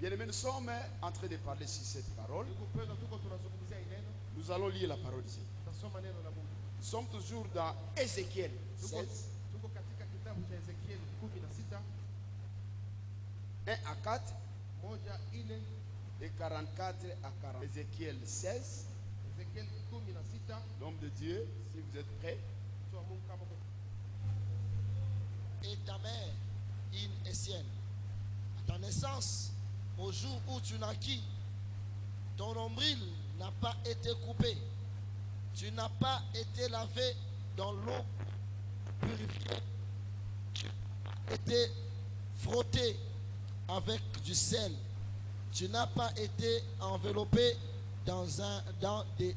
Bien-aimés, nous sommes en train de parler sur cette parole. Nous allons lire la parole ici. Nous sommes toujours dans Ézéchiel 16. 1 à 4 et 44 à 40. Ézéchiel 16. L'homme de Dieu, si vous êtes prêts. Et ta mère, In et sienne, à ta naissance, au jour où tu naquis, ton nombril n'a pas été coupé. Tu n'as pas été lavé dans l'eau purifiée. Tu as été frotté avec du sel. Tu n'as pas été enveloppé dans des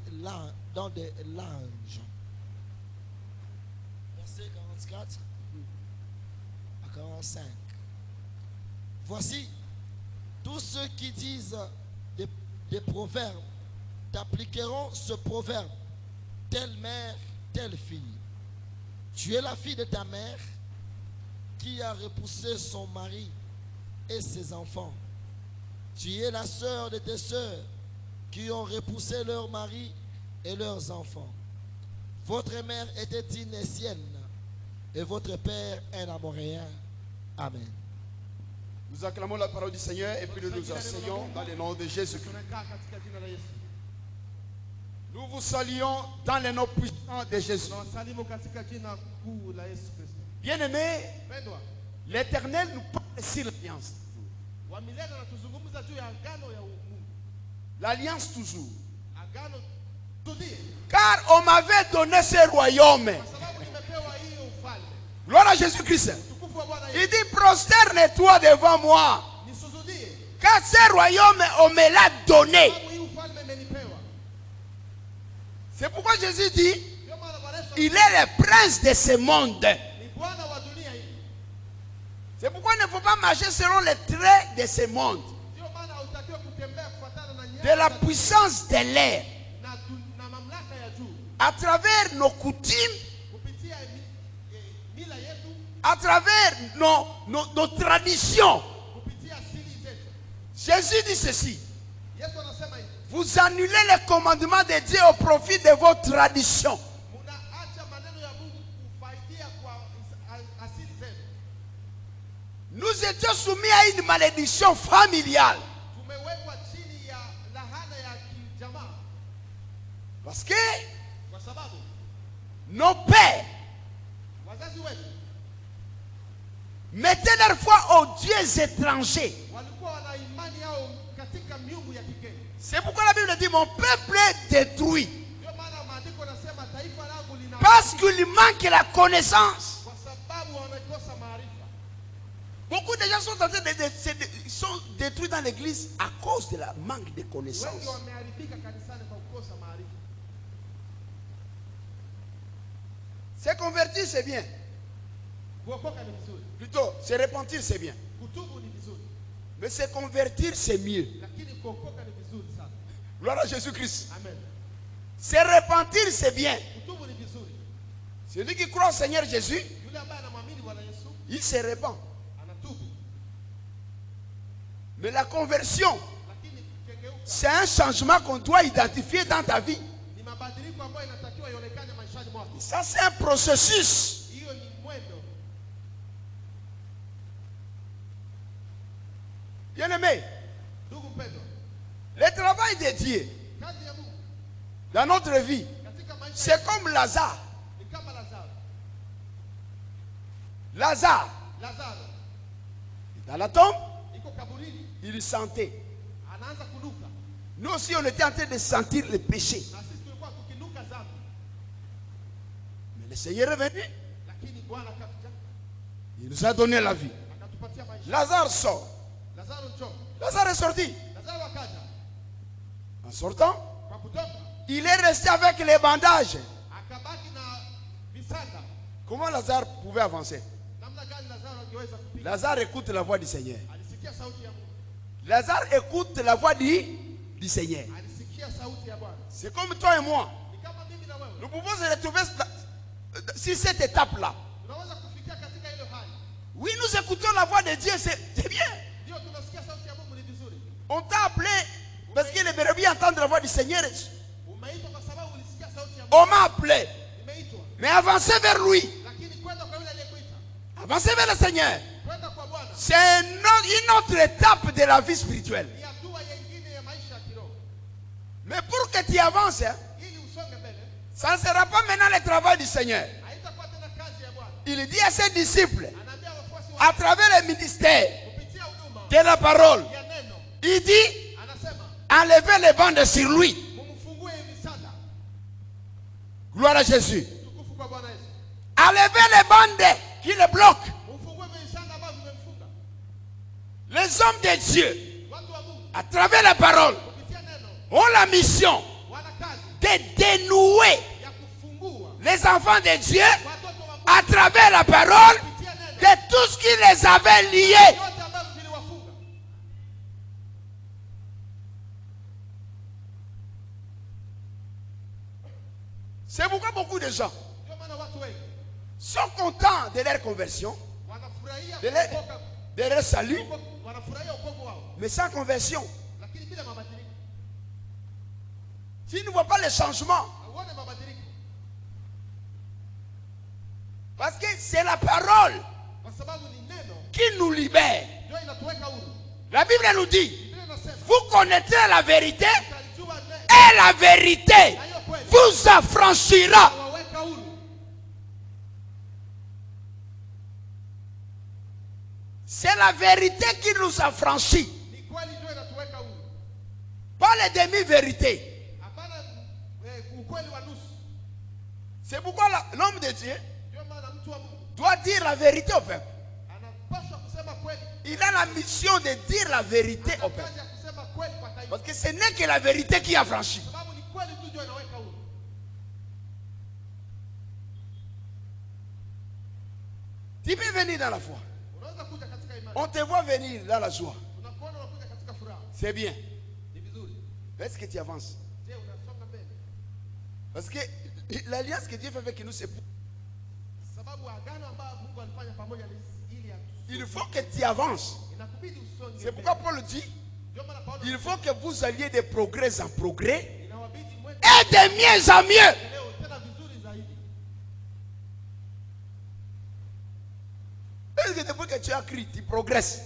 linges. Verset 44 à 45. Voici, tous ceux qui disent des proverbes t'appliqueront ce proverbe: telle mère, telle fille. Tu es la fille de ta mère qui a repoussé son mari et ses enfants. Tu es la sœur de tes sœurs qui ont repoussé leur mari et leurs enfants. Votre mère était une Essienne et votre père un Amoréen. Amen. Nous acclamons la parole du Seigneur et puis nous nous asseyons dans le nom de Jésus-Christ. Nous vous saluons dans le nom puissant de Jésus. Bien-aimés, l'Éternel nous parle sur l'alliance. L'alliance toujours. Car on m'avait donné ce royaume. Gloire à Jésus-Christ. Il dit: prosterne-toi devant moi. Car ce royaume, on me l'a donné. C'est pourquoi Jésus dit: il est le prince de ce monde. C'est pourquoi il ne faut pas marcher selon les traits de ce monde, de la puissance de l'air, à travers nos coutumes, à travers nos traditions. Jésus dit ceci: vous annulez les commandements de Dieu au profit de vos traditions. Nous étions soumis à une malédiction familiale. Parce que nos pères mettaient leur foi aux dieux étrangers. C'est pourquoi la Bible dit: mon peuple est détruit. Parce qu'il manque la connaissance. Beaucoup de gens sont en train sont détruits dans l'église à cause de la manque de connaissance. Se convertir, c'est bien. Plutôt, se repentir, c'est bien. Mais se convertir, c'est mieux. Gloire à Jésus-Christ. Se repentir, c'est bien. Celui qui croit au Seigneur Jésus, il se repent. Mais la conversion, c'est un changement qu'on doit identifier dans ta vie. Ça, c'est un processus. Bien-aimé, le travail de Dieu dans notre vie, c'est comme Lazare. Lazare, dans la tombe, il sentait. Nous aussi, on était en train de sentir le péché. Mais le Seigneur est venu. Il nous a donné la vie. Lazare sort. Lazare est sorti. En sortant, il est resté avec les bandages. Comment Lazare pouvait avancer? Lazare écoute la voix du Seigneur. Lazare écoute la voix du Seigneur. C'est comme toi et moi. Nous pouvons se retrouver sur cette étape-là. Oui, nous écoutons la voix de Dieu, c'est bien. On t'a appelé parce que les brebis entendent la voix du Seigneur. On m'a appelé. Mais avancez vers lui. Avancez vers le Seigneur. C'est une autre étape de la vie spirituelle. Mais pour que tu avances, ça ne sera pas maintenant le travail du Seigneur. Il dit à ses disciples, à travers le ministère de la parole, il dit, enlevez les bandes sur lui. Gloire à Jésus. Enlevez les bandes qui le bloquent. Les hommes de Dieu, à travers la parole, ont la mission de dénouer les enfants de Dieu à travers la parole de tout ce qui les avait liés. C'est pourquoi beaucoup de gens sont contents de leur conversion, de leur salut, mais sans conversion. Tu ne vois pas le changement. Parce que c'est la parole qui nous libère. La Bible nous dit, vous connaîtrez la vérité et la vérité vous affranchira. C'est la vérité qui nous affranchit. Pas les demi-vérités. C'est pourquoi l'homme de Dieu doit dire la vérité au peuple. Il a la mission de dire la vérité au peuple. Parce que ce n'est que la vérité qui affranchit. Tu peux venir dans la foi. On te voit venir dans la joie. C'est bien. Est-ce que tu avances? Parce que l'alliance que Dieu fait avec nous, c'est pour... Il faut que tu avances. C'est pourquoi Paul dit, il faut que vous alliez de progrès en progrès et de mieux en mieux. Est-ce que depuis que tu as crié, tu progresses?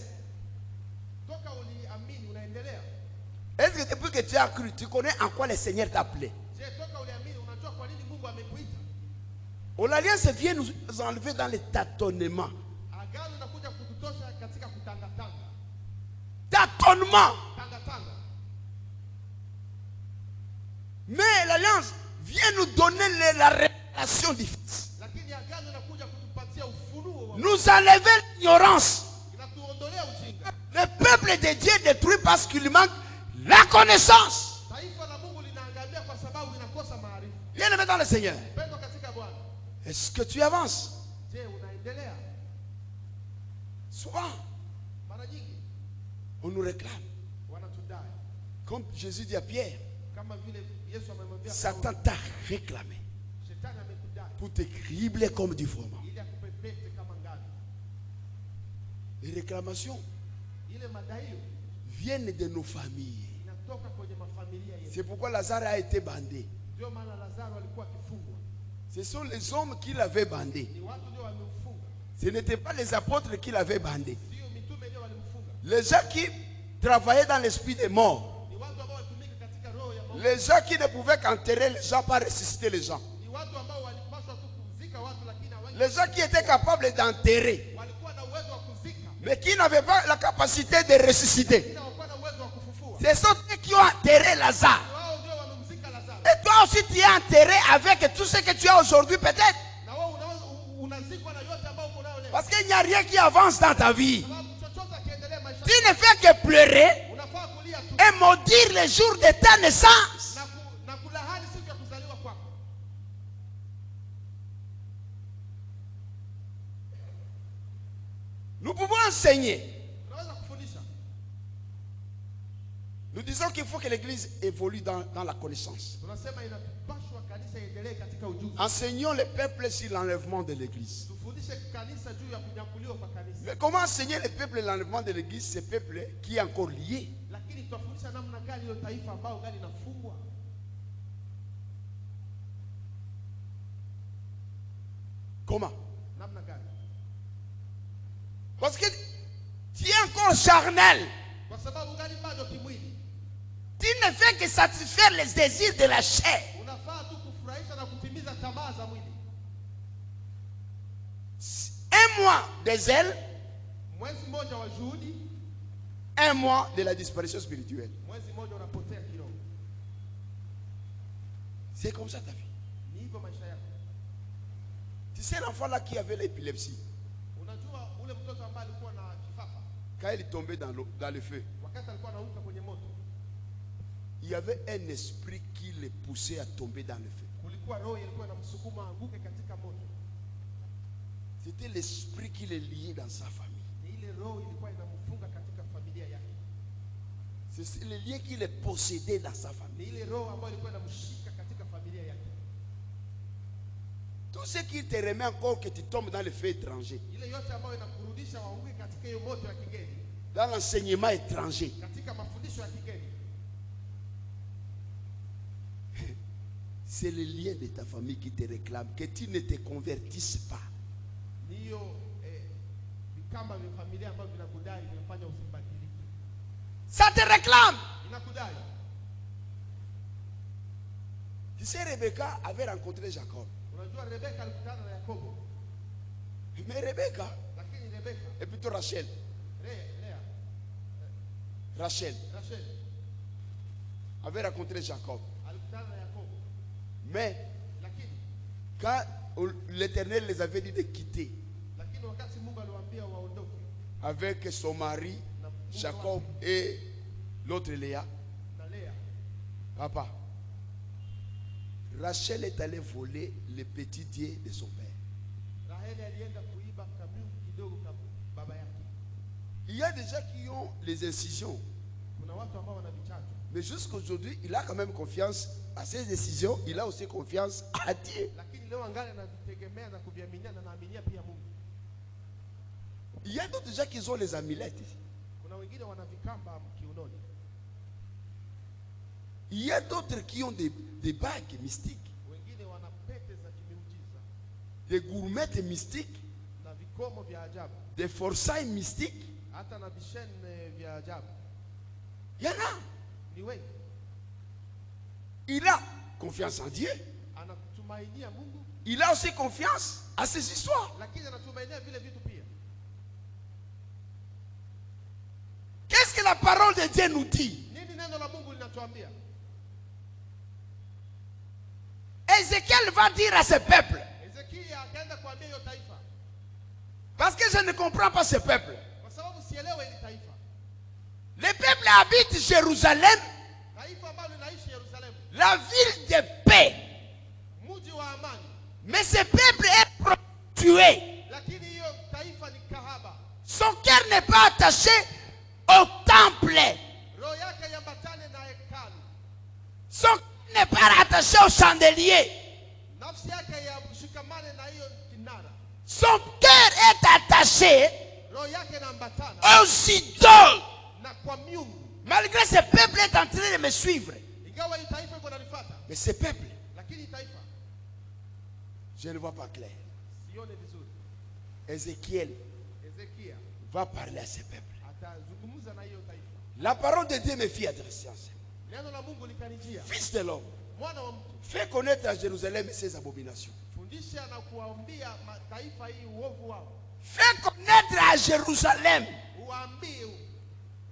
Est-ce que depuis que tu as cru, tu connais en quoi le Seigneur t'a appelé? L'alliance vient nous enlever dans le tâtonnement. Tâtonnement. Mais l'alliance vient nous donner la révélation du Fils. Nous enlever l'ignorance. Le peuple de Dieu est détruit parce qu'il manque la connaissance. Viens le mettre dans le Seigneur. Est-ce que tu avances? Souvent, on nous réclame. Comme Jésus dit à Pierre, Satan t'a réclamé pour te cribler comme du froment. Les réclamations viennent de nos familles. C'est pourquoi Lazare a été bandé. Ce sont les hommes qui l'avaient bandé. Ce n'étaient pas les apôtres qui l'avaient bandé. Les gens qui travaillaient dans l'esprit des morts. Les gens qui ne pouvaient qu'enterrer les gens, pas ressusciter les gens. Les gens qui étaient capables d'enterrer, mais qui n'avaient pas la capacité de ressusciter. Ce sont ceux qui ont enterré Lazare. Et toi aussi tu es enterré avec tout ce que tu as aujourd'hui peut-être. Parce qu'il n'y a rien qui avance dans ta vie. Tu ne fais que pleurer et maudire les jours de ta naissance. Nous pouvons enseigner. Nous disons qu'il faut que l'église évolue dans la connaissance. Enseignons le peuple sur l'enlèvement de l'église. Mais comment enseigner le peuple l'enlèvement de l'église, ce peuple qui est encore lié? tutafundisha namna gani hilo taifa ambao gani linafungwa. Comment? Namna gani? Parce que tu es encore charnel. Kwa sababu gani bado kimwili? Tu ne fais que satisfaire les désirs de la chair. Unafaa tu kufurahisha na kutimiza tamaa za mwili. Un mois de zèle, Mwezi mmoja wa juhudi, un mois de la disparition spirituelle. mwezi mmoja unapotea kiroho. C'est comme ça ta vie. Ni hivyo maisha yako. Tu sais l'enfant là qui avait l'épilepsie, Unajua ule mtoto ambaye alikuwa na kifafa, quand il est tombé dans le feu, wakati alikuwa anaanguka kwenye moto, il y avait un esprit qui le poussait à tomber dans le feu. kulikuwa roho ilikuwa inamsukuma aanguke katika moto. C'était l'esprit qui le liait dans sa famille. Ni ile roho ilikuwa inamfunga katika familia yake. C'est le lien qui le possédait dans sa Ni famille. ile roho ambayo ilikuwa inamshika katika familia yake. Tout ce qui te remet encore que tu tombes dans le feu étranger, Ile yote ambayo inakurudisha waanguke katika hiyo moto ya kigeni, dans l'enseignement étranger, katika mafundisho ya kigeni, c'est le lien de ta famille qui te réclame que tu ne te convertisses pas. ni hiyo vikamba vya familia ambavyo vinakudai, vinafanya usibadilike. Ça te réclame. Inakudai. Tu sais, Rebecca avait rencontré Jacob. Unajua Rebeka alikutana na Yakobo. Mais Rebecca, Lakini Rebeka, et plutôt Rachel, Lea, Rachel Rachel avait rencontré Jacob. alikutana na Yakobo. Mais Lakini quand l'Éternel les avait dit de quitter wakati Mungu aliwaambia waondoke avec son mari, Jacob et l'autre Léa, na Lea, papa, Rachel est allée voler le petit dieu de son père. Raheli alienda kuiba kamiu kidogo kwa baba yake. Il y a des gens qui ont les incisions. Kuna watu ambao wana vichacho. Mais jusqu'aujourd'hui, il a quand même confiance à ses décisions. Il a aussi confiance à Dieu. Lakini leo angali anavitegemea na kuviaminia na naaminia pia Mungu. Il y a d'autres gens qui ont les amulettes. Kuna wengine wana vikamba kiunoni. Il y a d'autres qui ont des bagues mystiques, Wengine wana pete za kimiujiza des gourmettes mystiques, na vikomo vya ajabu, des forçailles mystiques. hata na vishene vya ajabu. Il y en a. Ni wengi. Il a confiance en Dieu. Anatumainia Mungu, Il a aussi confiance à ces histoires. lakini anatumainia vile vitu pia. Qu'est-ce que la parole de Dieu nous dit? Nini neno la Mungu linatuambia? Ézéchiel va dire à ce peuple, Ezekia akaenda kuambia hiyo taifa, parce que je ne comprends pas ce peuple. kwa sababu sielewe hili taifa. Le peuple habite Jérusalem, Taifa ambalo linaishi Yerusalemu, la ville de paix. mji wa amani, Mais ce peuple est prostitué. lakini hiyo taifa ni kahaba. Son cœur n'est pas attaché au temple. Roho yake yambatane na hekalu. Son cœur n'est pas attaché au chandelier. Nafsi yake yashikamane na hiyo kinara. Son cœur est attaché Roho yake inaambatana aux idoles. na kwa miungu. Malgré ce peuple est en train de me suivre. Ingawa hii taifa iko nanifuata, Mais ce peuple, lakini taifa je ne vois pas clair. sione vizuri. Ézéchiel Ezekia va parler à ce peuple. atazungumza na hiyo taifa. La parole de Dieu me fit adresser en ce. Neno la Mungu likanijia, Fils de l'homme, mwana wa mtu, fais connaître à Jérusalem ses abominations. fundisha na kuwaambia mataifa hii uovu wao. Fais connaître à Jérusalem Uwaambie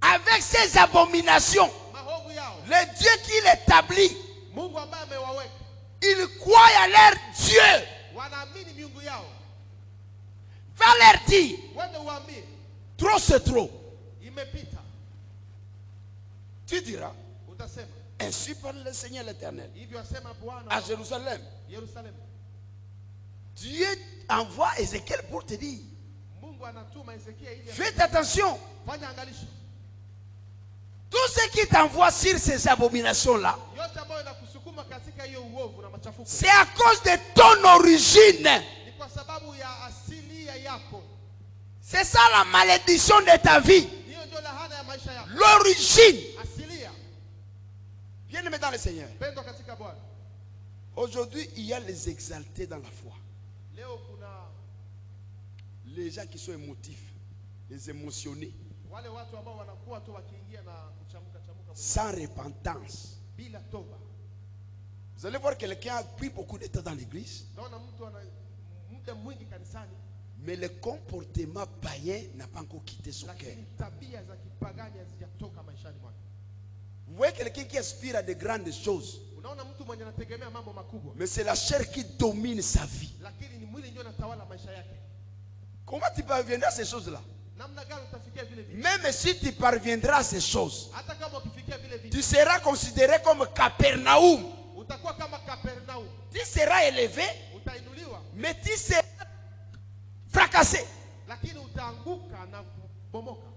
avec ses abominations. maovu yao. Le Dieu qui l'établit, Mungu ambaye amewaweka, ils croient à leur Dieu. wanaamini miungu yao. Va leur dire, Wende uwaambie trop c'est trop. imepita. Tu diras, Utasema ainsi parle le Seigneur l'Éternel. hivyo asema Bwana À wa Jérusalem, Yerusalemu. Dieu envoie Ézéchiel pour te dire, Mungu anatuma Ezekia ili faites attention. fanya angalisho. Tout ce qui t'envoie sur ces abominations-là, Yote ambayo inakusukuma katika hiyo uovu na machafuko c'est à cause de ton origine. ni kwa sababu ya asilia yako. C'est ça la malédiction de ta vie. Hiyo ndio lahana ya maisha yako. L'origine. Asilia Bien-aimés dans le Seigneur. Pendwa katika Bwana. Aujourd'hui, il y a les exaltés dans la foi. Leo kuna Les gens qui sont émotifs, les émotionnés, wale watu ambao wanakuwa tu wakiingia na kuchamuka sans repentance. bila toba. Vous allez voir quelqu'un a pris beaucoup de temps dans l'église, Naona mtu ana muda mwingi kanisani, mais le comportement païen n'a pas encore quitté son cœur. lakini tabia za kipagani hazijatoka maishani mwake. Vous voyez quelqu'un qui aspire à de grandes choses, Unaona mtu mwenye anategemea mambo makubwa, mais c'est la chair qui domine sa vie. lakini ni mwili ndio unatawala maisha yake. Comment tu parviendras à ces choses-là? Namna gani utafikia vile vitu? Même si tu parviendras à ces choses, Hata kama ukifikia vile vitu, tu seras considéré comme Capernaum. utakuwa kama Kapernaum. Tu seras élevé, Utainuliwa, mais tu seras fracassé. lakini utaanguka na kubomoka.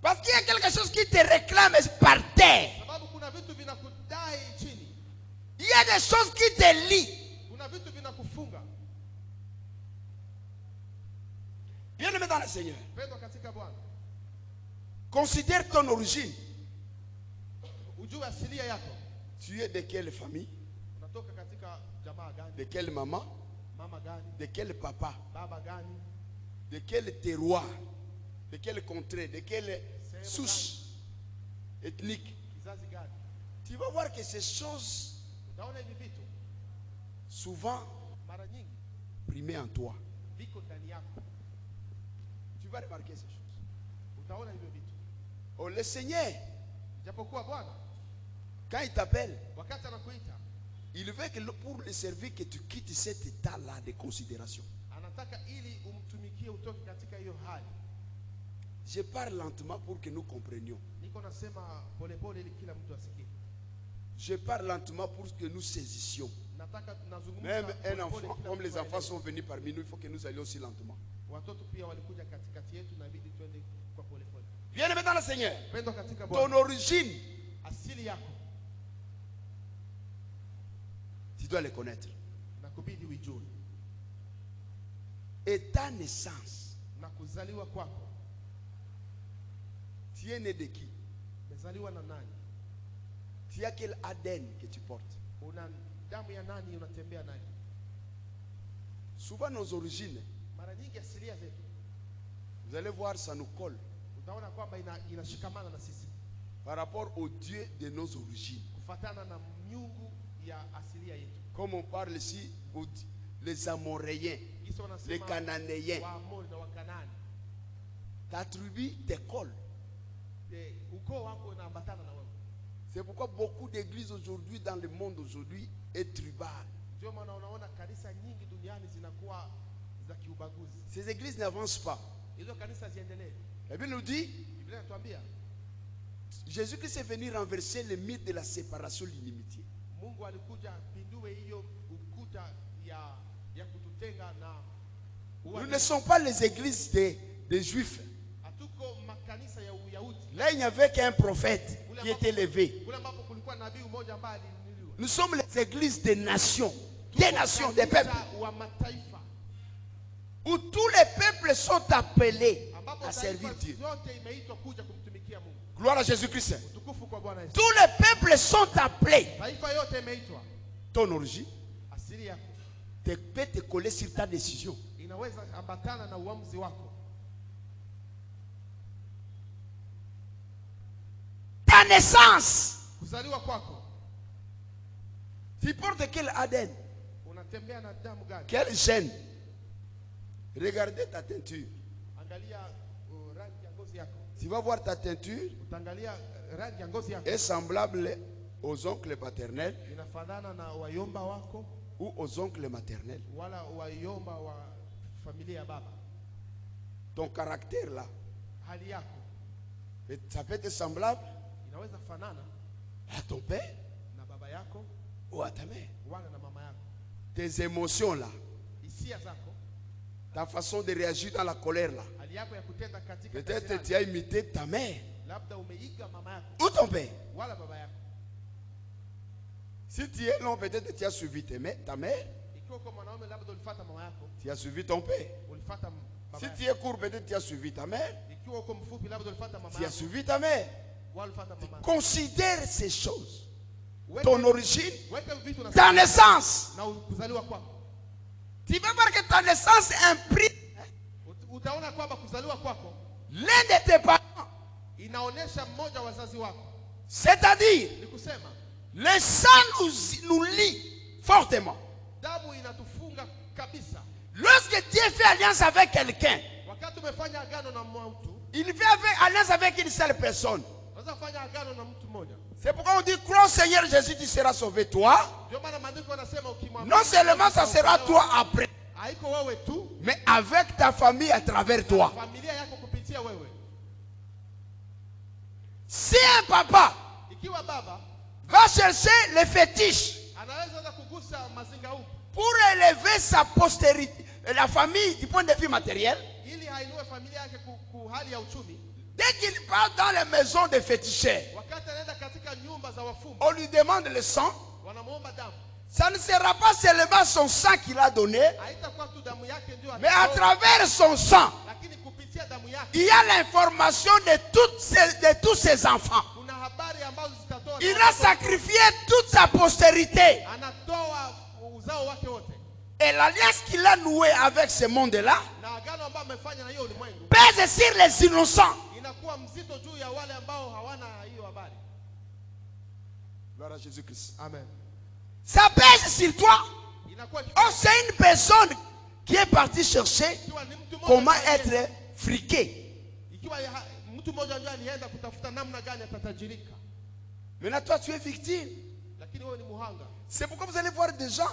Parce qu'il y a quelque chose qui te réclame par terre. Sababu kuna vitu vinakudai chini. Il y a des choses qui te lient. Kuna vitu vinakufunga. Bien-aimé dans le Seigneur, Pendwa katika Bwana. considère ton origine. Ujue asilia yako. Tu es de quelle famille? Unatoka katika jamaa gani? De quelle maman? Mama gani? De quel papa? Baba gani? De quel terroir? De quelle contrée? De quelle souche ethnique? Kizazi gani? Tu vas voir que ces choses, Utaona hivi vitu souvent, mara nyingi primées en toi. viko ndani yako. Tu vas remarquer ces choses. Utaona hivyo vitu. Oh, le Seigneur, Japokuwa Bwana quand il t'appelle, wakati anakuita, il veut que pour le servir, que tu quittes cet état-là de considération. anataka ili umtumikie utoke katika hiyo hali. Je parle lentement pour que nous comprenions. Niko nasema polepole ili kila mtu asikie. Je parle lentement pour que nous saisissions. Nataka nazungumza Même un polepole enfant, kila comme mtu les enfants aelewe. sont venus parmi nous, il faut que nous allions aussi lentement. Watoto pia walikuja katikati yetu na inabidi twende kwa polepole. Bien-aimé dans le Seigneur, Pendwa katika ton Bwana. origine, Asili yako tu dois le connaître. nakubidi uijue. Et ta naissance, Na kuzaliwa kwako, tu es né de qui? umezaliwa na nani? Tu as quel ADN que tu portes? Una damu ya nani? Unatembea nani? Souvent nos origines, Mara nyingi asilia zetu vous allez voir, ça nous colle utaona kwamba inashikamana na sisi par rapport au Dieu de nos origines. kufatana na miungu ya asilia yetu. Comme on parle ici, les Amoréens, Kisa les wanasema Cananéens, Waamori na Wakanaani. ta tribu te colle. Ukoo wako unaambatana na wewe. C'est pourquoi beaucoup d'églises aujourd'hui, dans le monde aujourd'hui, est tribal. Ndio maana unaona kanisa nyingi duniani zinakuwa za kiubaguzi. Ces églises n'avancent pas. Hizo kanisa ziendelee. La Bible nous dit, Biblia inatuambia Jésus-Christ est venu renverser le mythe de la séparation, l'inimitié. Mungu alikuja pindue hiyo ukuta ya kututenga na Nous ne sommes pas les églises des Juifs. Hatuko makanisa ya Uyahudi. Là, il n'y avait qu'un prophète qui était levé. Kule ambapo kulikuwa nabii mmoja ambaye aliinuliwa. Nous sommes les églises des nations, des peuples, wa mataifa où tous les peuples sont appelés ambapo à servir Dieu. zote imeitwa kuja kumtumikia Mungu. Gloire à Jésus-Christ. Utukufu kwa Bwana Yesu. Tous les peuples sont appelés. Taifa yote imeitwa. Ton origine Asili yako peut te coller sur ta décision. inaweza ambatana na uamuzi wako. Ta naissance, Kuzaliwa kwako, tu portes quel ADN? unatembea na damu gani? Quel gène? Regardez ta teinture. Angalia rangi ya ngozi yako. Tu vas voir ta teinture Utaangalia rangi ya ngozi yako. est semblable aux oncles paternels Inafanana na wayomba wako ou aux oncles maternels. wala wayomba wa familia ya baba. Ton caractère là, Hali yako ça peut être semblable inaweza fanana à ton père na baba yako ou à ta mère. wala na mama yako. Tes émotions là, Hisia zako, ta façon de réagir dans la colère là. hali yako ya kutenda katika Peut-être kasirani. tu as imité ta mère Labda umeiga mama yako ou ton père. wala baba yako. Si tu es long, peut-être tu as suivi ta mère, Ikiwa kwa mwanaume labda ulifuata mama yako, tu as suivi ton père. ulifuata baba Si yako. tu es court, peut-être tu as suivi ta mère, Ikiwa uko mfupi labda ulifuata mama tu as yako, suivi ta mère. Considère ces choses. Ton origine, ta naissance. Tu vas voir que ta naissance imprime l'un de tes parents. C'est-à-dire, le sang nous lie fortement. Lorsque Dieu fait alliance avec quelqu'un, il fait alliance avec une seule personne. C'est pourquoi on dit, crois au Seigneur Jésus, tu seras sauvé toi. Non seulement ça sera toi après, mais avec ta famille à travers toi. Si un papa va chercher les fétiches pour élever sa postérité, la famille du point de vue matériel, dès qu'il part dans les maisons des féticheurs, on lui demande le sang. Ça ne sera pas seulement son sang qu'il a donné, mais à travers son sang, il y a l'information de tous ses enfants. Il a sacrifié toute sa postérité. Et l'alliance qu'il a nouée avec ce monde-là pèse sur les innocents. Gloire à Jésus-Christ. Amen. Ça pèse sur toi. Oh, c'est une personne qui est partie chercher comment être friqué. Maintenant, toi, tu es victime. C'est pourquoi vous allez voir des gens,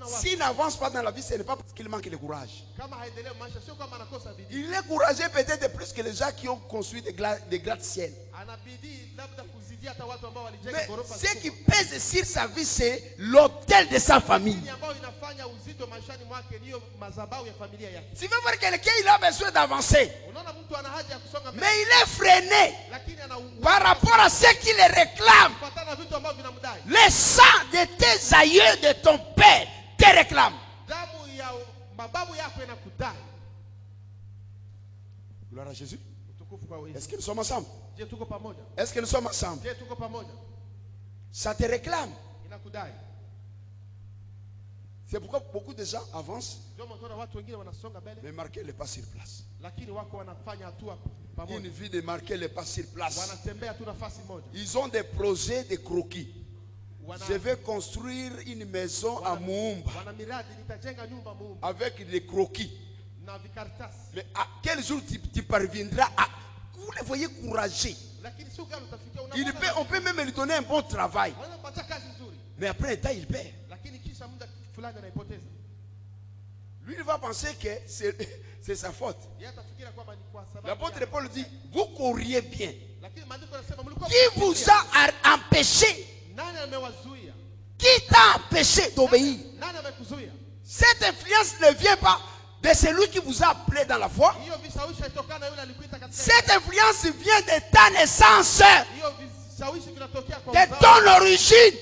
s'ils n'avancent pas dans la vie, ce n'est pas parce qu'il manque de courage. Il est courageux peut-être de plus que les gens qui ont construit des gratte-ciel. Mais ce qui pèse sur sa vie, c'est l'autel de sa famille. Si vous voyez quelqu'un, il a besoin d'avancer, mais il est freiné par rapport à ce qu'il réclame. Le sang de tes aïeux, de ton père, te réclame. Gloire à Jésus. Est-ce que nous sommes ensemble? Est-ce que nous sommes ensemble? Ça te réclame. C'est pourquoi beaucoup de gens avancent, mais marquez le pas sur place. Une vie de marquer le pas sur place. Ils ont des projets de croquis. Je vais construire une maison à Moumba avec des croquis. Mais à quel jour tu parviendras à... Vous les voyez courageux. On peut même lui donner un bon travail. Mais après un temps, il perd. Lui, il va penser que c'est sa faute. L'apôtre Paul dit, vous courriez bien. Qui vous a empêché? Qui t'a empêché d'obéir? Cette influence ne vient pas de celui qui vous a appelé dans la foi. Cette influence vient de ta naissance, de ton origine.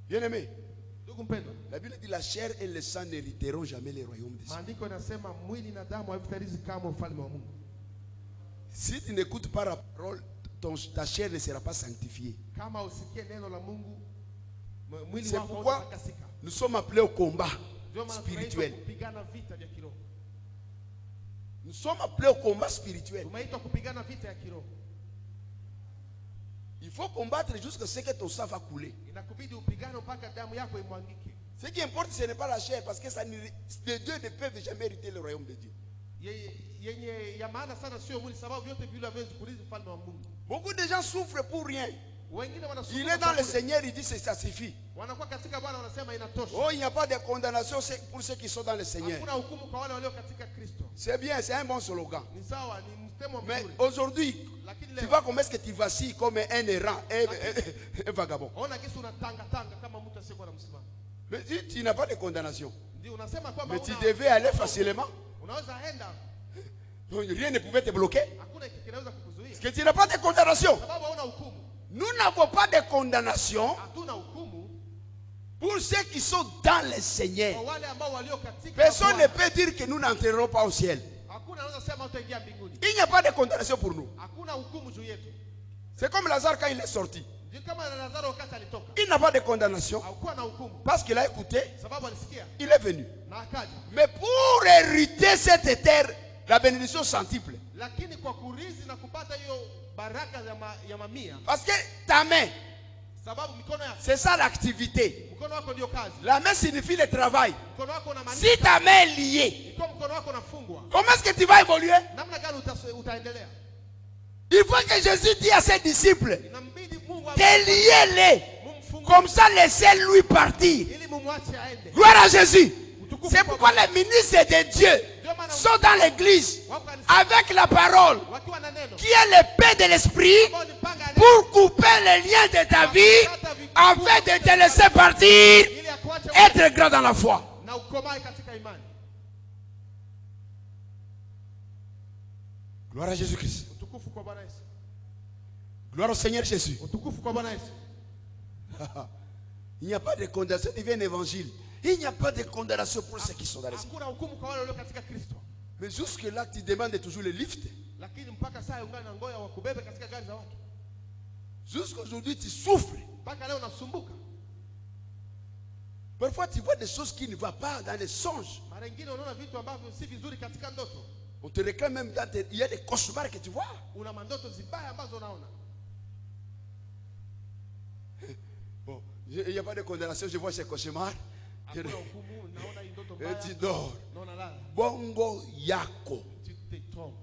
Bien-aimé, la Bible dit la chair et le sang n'hériteront jamais les royaumes des cieux. Si tu n'écoutes pas la parole, ta chair ne sera pas sanctifiée. C'est pourquoi nous sommes appelés au combat spirituel. Nous sommes appelés au combat spirituel. Il faut combattre jusqu'à ce que ton sang va couler. Ce qui importe, ce n'est pas la chair, parce que les deux ne peuvent jamais hériter le royaume de Dieu. Beaucoup de gens souffrent pour rien. Il est dans le Seigneur, il dit que ça suffit. Oh, il n'y a pas de condamnation pour ceux qui sont dans le Seigneur. C'est bien, c'est un bon slogan. Mais aujourd'hui, tu vois comment est-ce que tu vacilles comme un errant, un vagabond. Mais tu n'as pas de condamnation. Mais tu devais aller facilement. Rien ne pouvait te bloquer. Parce que tu n'as pas de condamnation. Nous n'avons pas de condamnation Pour ceux qui sont dans le Seigneur, Kwa wale ambao walio katika personne ne Bwana, peut dire que nous n'entrerons pas au ciel. hakuna anaweza sema utaingia mbinguni. Il n'y a pas de condamnation pour nous. Hakuna hukumu juu yetu. C'est comme Lazare quand il est sorti. Ndio kama Lazaro wakati alitoka. Il n'a pas de condamnation Hakuwa na hukumu. parce qu'il a écouté, Sababu alisikia il est venu. na akaja. Mais pour hériter cette terre, la bénédiction centuple. Lakini kwa kurithi na kupata hiyo baraka ya mamia, Parce que ta main, sababu mikono yako, c'est ça l'activité. mkono wako ndio kazi. La main signifie le travail. Mkono wako unamaanisha. Si ta main est liée, Ikiwa mkono wako unafungwa, comment est-ce que tu vas évoluer? namna gani utaendelea? Il faut que Jésus dise à ses disciples, Inambidi Mungu déliez-les. mumfungue Comme ça, laissez-lui partir. ili mumwache aende. Gloire à Jésus. C'est pourquoi les ministres de Dieu sont dans l'église avec la parole Wakiwa na neno, qui est l'épée de l'esprit ambao ni panga ya neno, pour couper les liens de ta vie afin de te laisser partir, ili akuache être grand dans la foi. na ukomae katika imani. Gloire à Jésus-Christ. Utukufu kwa Bwana Yesu. Gloire au Seigneur Jésus. Utukufu kwa Bwana Yesu. Il n'y a pas de condamnation. Il y a un évangile. Il n'y a pas de condamnation pour ceux qui sont dans les cieux. Hakuna hukumu kwa wale walio katika Kristo. Mais jusque-là, tu demandes toujours le lift. Lakini mpaka saa ungana na ngoya wa kubebe katika gari za watu. Jusqu'aujourd'hui, tu souffres. Mpaka leo unasumbuka. Parfois, tu vois des choses qui ne vont pas dans les songes. Mara nyingine unaona vitu ambavyo si vizuri katika ndoto. On te réclame même dans il y a des cauchemars que tu vois. Una mandoto zibaya ambazo unaona. Bon, il n'y a pas de condamnation, je vois ces cauchemars. Hakuna hukumu, naona hii ndoto Et mbaya. tu dors. Naona lala. Bongo yako. Tu te trompes.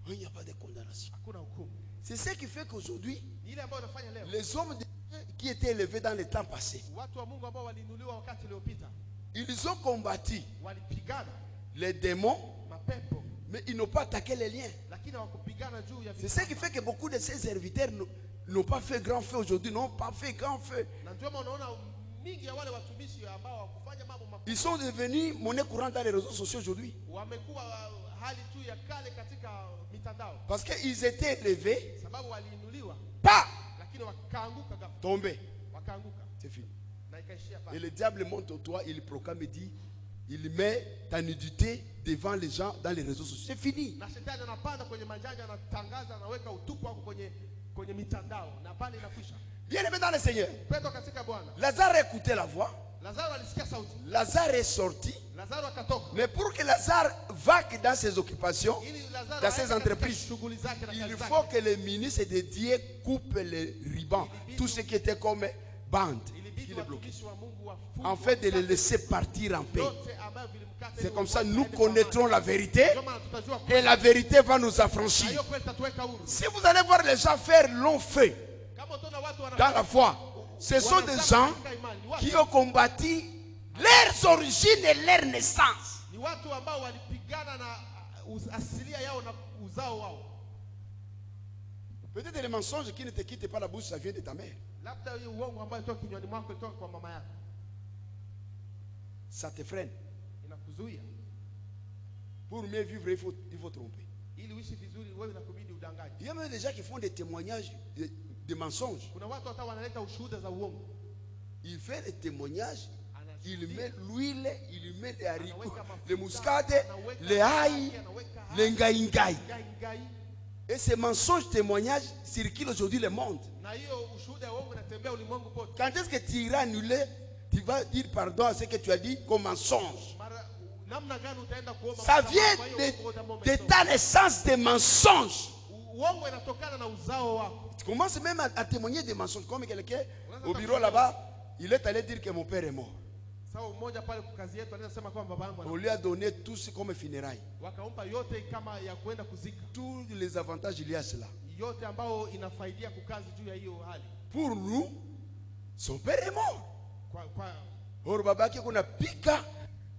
Il n'y a pas de condamnation. Hakuna hukumu. C'est ce qui fait qu'aujourd'hui, Ni ile ambayo unafanya leo. les hommes de Dieu qui étaient élevés dans les temps passés, Watu wa Mungu ambao waliinuliwa wakati uliopita, ils ont combattu walipigana les démons, mapepo, mais ils n'ont pas attaqué les liens. lakini hawakupigana juu ya C'est ce qui fait que beaucoup de ces serviteurs n'ont pas fait grand feu aujourd'hui, n'ont pas fait grand feu. Na ndio maana unaona mingi ya wale watumishi ambao hawakufanya mambo makubwa Ils sont devenus monnaie courante dans les réseaux sociaux aujourd'hui. wamekuwa hali tu ya kale katika mitandao, Parce qu'ils étaient élevés, sababu waliinuliwa pas lakini wakaanguka ghafla, tombés. wakaanguka C'est fini. na ikaishia Et pale. le diable monte au toit, il proclame et dit, il met ta nudité devant les gens dans les réseaux sociaux. C'est fini. Na shetani anapanda kwenye manjanja, anatangaza, anaweka utupu wako kwenye mitandao, na pale inakwisha. Bien aimé dans le Seigneur, Petro katika Bwana, Lazare écoutait la voix. Lazaro alisikia sauti, Lazare est sorti. Lazaro akatoka. Mais pour que Lazare vaque dans ses occupations, Ili Lazaro dans ses aende katika entreprises, shughuli zake na il kazi faut zake, que les ministres de Dieu coupent les rubans, tout ce qui était comme bande, ilibidi qui les bloquait, watumishi wa Mungu wafungwe, en fait de les laisser partir en paix. yote ambayo vilimkata. C'est ili comme ça waende nous kwa connaîtrons amani. la vérité Ndio maana tutajua et kweli, la vérité va nous na affranchir. hiyo kweli itatuweka huru. Si vous allez voir les gens faire long feu Kama utaona watu dans la foi, ce sont des gens qui ont combattu leurs origines et leur naissance. ni watu ambao walipigana na asilia yao na uzao wao. Peut-être les mensonges qui ne te quittent pas la bouche, ça vient de ta mère. Labda hiyo uongo ambayo toka kinywani mwako toka kwa mama yako Ça te freine. inakuzuia. Pour mieux vivre, il faut tromper. Ili uishi vizuri, wewe inakubidi udangaje. Il y a même des gens qui font des témoignages de mensonges. Kuna watu hata wanaleta ushuhuda za uongo. Il fait des témoignages, il Anashuhudia, met l'huile, il met les haricots, anaweka mafuta, les muscades, anaweka les aïe, anaweka les ngaïngaï. ngai. Et ces mensonges témoignages circulent aujourd'hui le monde. Na hiyo ushuhuda wa uongo unatembea ulimwengu pote. Quand est-ce que tu iras annuler, tu vas dire pardon à ce que tu as dit comme mensonge? Mara namna gani utaenda kuomba Ça msamaha vient kwa hiyo uongo ambao de umesoma? ta naissance des mensonges. Uongo inatokana na uzao wako. Tu commences même à témoigner des mensonges. Comme quelqu'un au bureau là-bas, il est allé dire que mon père est mort. Sawa, mmoja pale kwa kazi yetu anasema kwamba baba yangu On lui a donné tout ce comme funérailles. wakampa yote kama ya kwenda kuzika, Tous les avantages liés à cela. yote ambao inafaidia kukazi juu ya hiyo hali. Pour nous, son père est mort. Kwa Or babaki kuna pika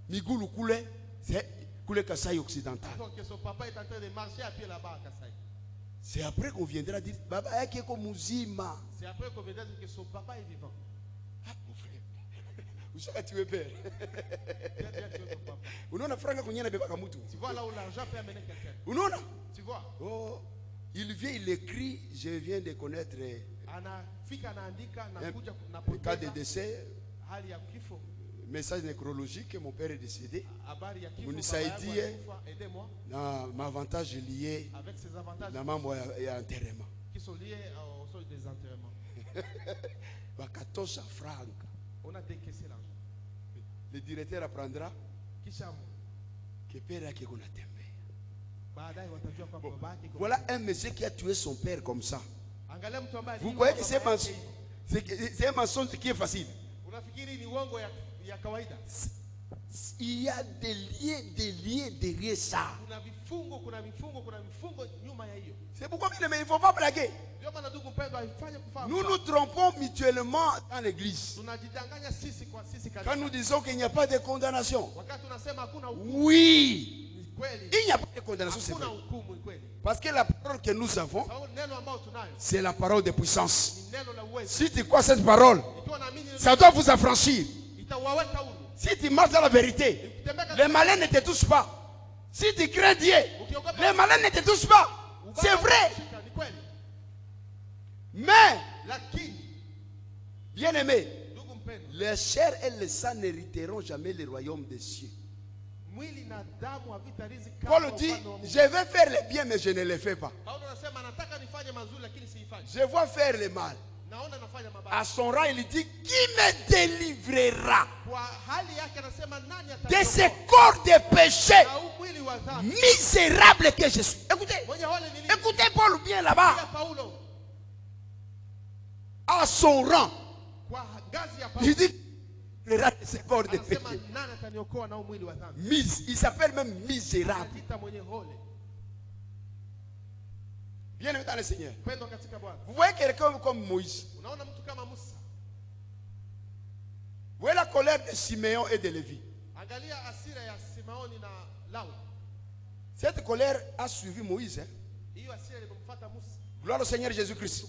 migulu kule, c'est kule Kasai occidental. que son papa est en train de marcher à pied là-bas à Kasai. C'est après qu'on viendra dire baba yake eko muzima. C'est après qu'on verra que son papa est vivant. Ah mon frère. Ushaka tuwe père. Tu as tué ton papa. Unaona franga kunyana bebaka mtu. Tu vois là où l'argent peut amener quelqu'un. Unaona? Tu vois. Oh, il vient, il écrit, je viens de connaître Le cas de décès, message nécrologique, mon père est décédé. Munisaidie, na m'avantage lié na mambo ya enterrement. Qui sont liés au sol des enterrements. Bakatosha francs. On a décaissé l'argent. Le directeur apprendra que père a qu'on a tembe. Voilà un monsieur qui a tué son père comme ça. Vous croyez que c'est un mensonge qui est facile? Il y a des liens derrière ça. C'est pourquoi il ne faut pas blaguer. Nous nous trompons mutuellement dans l'église. Quand nous disons qu'il n'y a pas de condamnation. Oui. Il n'y a pas de condamnation, c'est vrai. Parce que la parole que nous avons, c'est la parole de puissance. Si tu crois cette parole, ça doit vous affranchir. Si tu marches dans la vérité, les malins ne te touchent pas. Si tu crains Dieu, les malins ne te touchent pas. C'est vrai. Mais, bien aimé, les chairs et le sang n'hériteront jamais le royaume des cieux. Paul dit, je vais faire le bien mais je ne le fais pas. Je vois faire le mal. À son rang, il dit, qui me délivrera de ce corps de péché misérable que je suis? Écoutez Paul bien là-bas. À son rang, il dit, de ce corps de péché. Il s'appelle même misérable. Bien aimé dans le Seigneur. Vous voyez quelqu'un comme Moïse. Vous voyez la colère de Siméon et de Lévi. Cette colère a suivi Moïse. Hein? Gloire au Seigneur Jésus-Christ.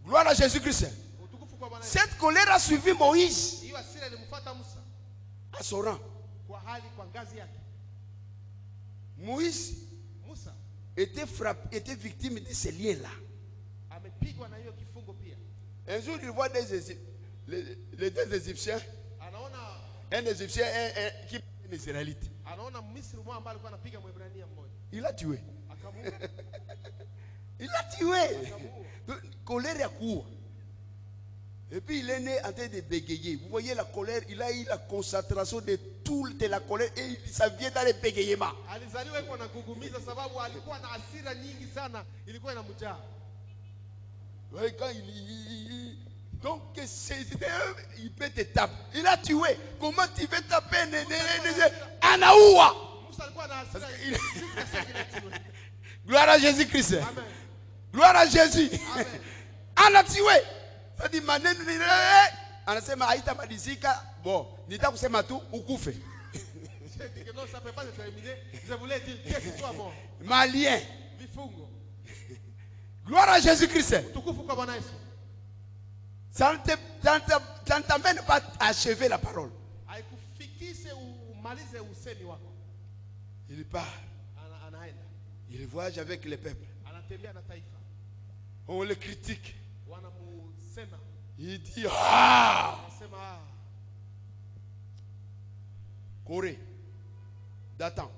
Gloire à Jésus-Christ. Cette colère a suivi Moïse à son rang. Moïse était victime de ces liens-là. Un jour, il voit les deux Égyptiens. Un Égyptien qui est un Israélite. Il l'a tué. Il l'a tué. Colère à court. Et puis il est né en train de bégayer. Vous voyez la colère, il a eu la concentration de toute la colère et ça vient dans les bégayements. Oui, quand donc il peut te taper. Il a tué. Comment tu veux taper Anaoua? Gloire à Jésus-Christ. Gloire à Jésus. On a tué. Ça dit maneno anasema haitamalizika bon nitakusema tu ukufe. Non, ça peut pas se terminer. Je voulais dire que soit mort. Malien. Gloire à Jésus-Christ. Ça ne t'amène pas à achever la parole. Il part. Il voyage avec les peuples. On le critique. Il dit Corée, Dathan,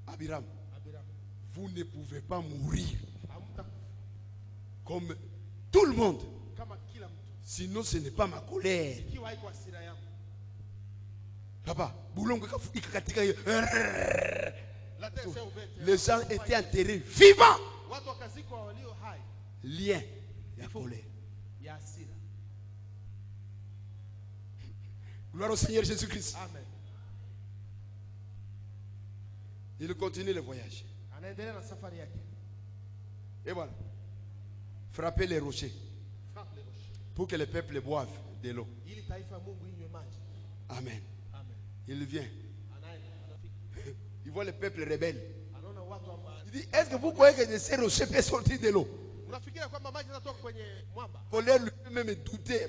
Abiram, vous ne pouvez pas mourir comme tout le monde. Sinon ce n'est pas ma colère. Papa, les gens étaient enterrés vivants. Lien, il y a colère. Gloire au Seigneur Jésus-Christ. Amen. Il continue le voyage. Et voilà. Frapper les rochers. Pour que le peuple boive de l'eau. Amen. Il vient. Il voit le peuple rebelle. Il dit, est-ce que vous croyez que de ces rochers peuvent sortir de l'eau? Colère lui-même douter.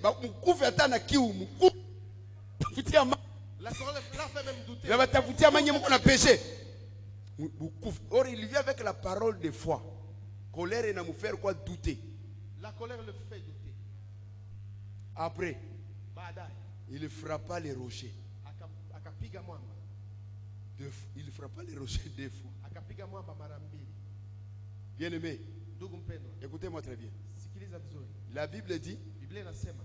Or il vient avec la parole de foi. Colère et nous faire quoi douter. La colère le fait douter. Après, Baadaye il frappa les rochers. akapiga mwamba. Il frappa les rochers 2 fois. Akapiga mwamba mara mbili. Bien aimé, Ndugu mpendwa, écoutez-moi très bien. sikiliza vizuri. La Bible dit, Biblia inasema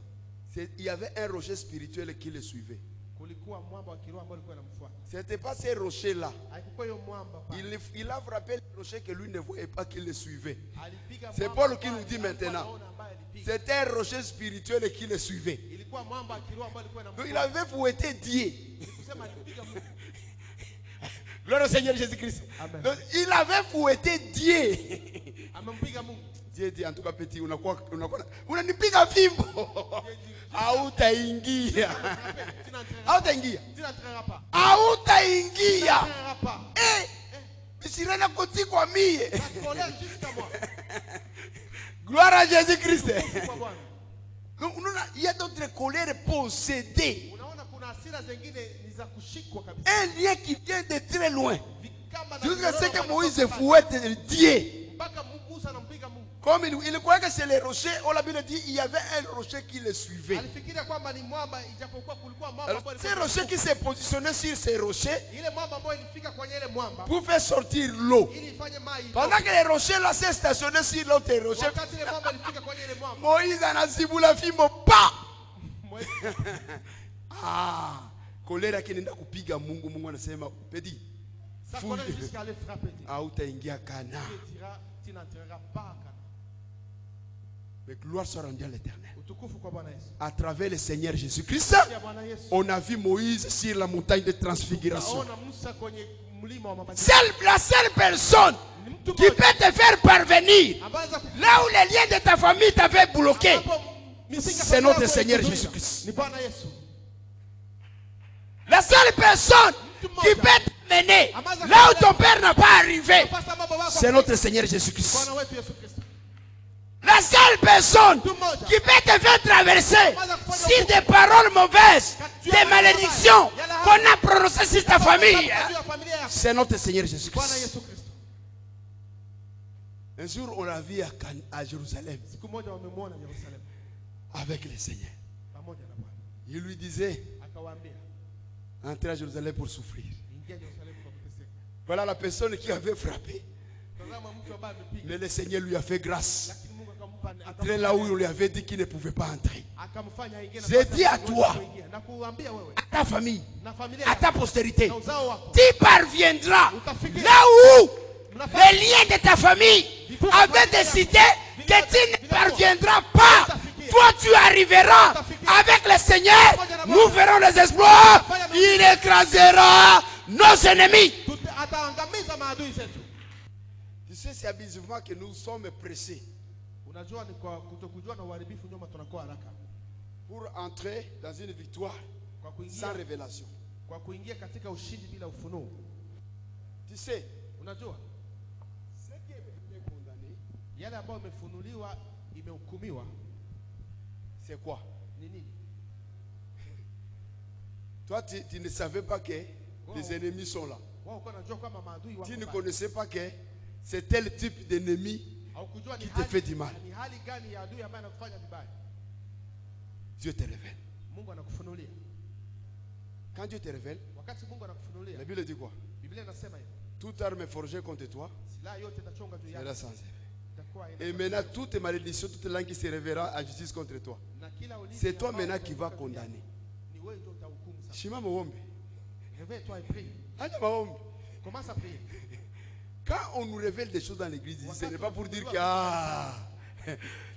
il y avait un rocher spirituel qui le suivait. kulikuwa mwamba wa kiroho ambao ulikuwa unamfuata. Ce n'était pas ces rochers-là. Haikuwa hiyo mwamba pale. Il a frappé les rochers que lui ne voyait pas qu'il le suivait. Alipiga C'est mwamba Paul qui nous dit ambaye maintenant. alikuwa anaona ambaye alipiga. C'était un rocher spirituel qui le suivait. Ilikuwa mwamba wa kiroho ambao ulikuwa Donc unamfuata. il avait fouetté Dieu. Kusema alipiga Mungu. Gloire au Seigneur Jésus-Christ. Amen. Donc il avait fouetté Dieu. Amempiga Mungu. Dieu dit en tout cas petit, unanipiga fimbo. Hautaingia. Hautaingia. Sina hapa. Hautaingia. Hapa. Bisirena koti kwa mie. Colère jusqu'à moi. Gloire à Jésus-Christ. Kwa Bwana. Donc il y a d'autres colères possédées. Unaona kuna hasira zingine ni za kushikwa kabisa. Un lien qui vient de très loin. Vikamba na Jusqu'à ce que minyororo Moïse wanatoka fouette Dieu. mpaka Musa anampiga Mungu. Comme il croyait que c'est les rochers, on la Bible dit il y avait un rocher qui le suivait. Alifikiria kwamba ni mwamba ijapokuwa kulikuwa mwamba Alors, ambao ces ulikuwa rochers qui s'est positionné sur ces rochers ile mwamba ambayo ilifika kwenye ile mwamba pour faire sortir l'eau. ili ifanye mai. Pendant que les rochers là s'est stationné sur l'autre rocher, Wakati ile mwamba ilifika kwenye ile mwamba. Moïse anazibula fimbo pa. Ah, kolera kinaenda kupiga Mungu. Mungu anasema pedi. Sa colère jusqu'à aller frapper Dieu. Hautaingia Kana. Tu n'entreras pas Kana. Mais gloire soit rendue à l'Éternel. Utukufu kwa Bwana Yesu. À travers le Seigneur Jésus-Christ, Ya Bwana Yesu. on a vu Moïse sur la montagne de transfiguration. Naona Musa kwenye mlima wa mabadiliko. La seule personne qui peut te faire parvenir Ambaza là où les liens de ta famille t'avaient bloqué, c'est notre Seigneur Ni Jésus-Christ. Bwana Yesu. La seule personne qui peut t'amener là où ton père n'a pas arrivé, c'est notre Seigneur Jésus-Christ. Bwana wetu Yesu Kristo. La seule personne qui peut te faire traverser sur des paroles mauvaises, des malédictions qu'on a prononcées sur ta famille, c'est notre Seigneur Bwana Jésus-Christ. Yesu Kristo. Un jour, on l'a vu à Jérusalem Siku moja wamemwona Yerusalemu avec le Seigneur. pamoja na Bwana. Il lui disait, Akawaambia, entrez à Jérusalem pour souffrir. ingia Yerusalemu kwa kuteseka. Voilà la personne qui avait frappé. Tazama mtu ambaye amepiga. Mais le Seigneur lui a fait grâce. Lakini Mungu akampa Très là où on lui avait dit qu'il ne pouvait pas entrer. akamfanya aingie na J'ai dit à toi, na kuambia wewe à ta famille, na familia à ta postérité, na uzao wako tu parviendras là où les liens de ta famille avaient décidé que tu ne parviendras pas. Toi, tu arriveras avec le Seigneur. Nous verrons les exploits. Il écrasera nos ennemis. ataangamiza maadui zetu. Tu sais, c'est abusivement que nous sommes pressés Unajua ni kwa kutokujua na uharibifu nyuma tunakuwa haraka pour entrer dans une victoire kwa kuingia sans révélation. katika ushindi bila ufunuo. Tu sais, Unajua ce qui est condamné, yale ambayo imefunuliwa imehukumiwa c'est quoi? ni nini? Toi, tu ne savais pas que les ennemis sont là. Wao kwa najua kama maadui wako. Tu ne connaissais pas que c'est tel type d'ennemi Haukujua qui te fait du mal. ni hali gani ya adui ambaye anakufanya vibaya. Dieu te révèle. Mungu anakufunulia. Quand Dieu te révèle, Wakati Mungu anakufunulia, la Bible dit quoi? Biblia inasema hivi. Toute arme forgée contre toi Silaha yote itachonga juu sera yako. sans effet. Itakuwa Et maintenant, toute malédiction, toute langue qui se révérera à justice contre toi, na kila ulimi c'est toi ambao maintenant qui vas utainuka condamner. ni wewe ndio utahukumu sasa. Shima maombi. Réveille-toi et prie. Acha maombi. Commence à prier. Quand on nous révèle des choses dans l'église, ce n'est pas pour dire que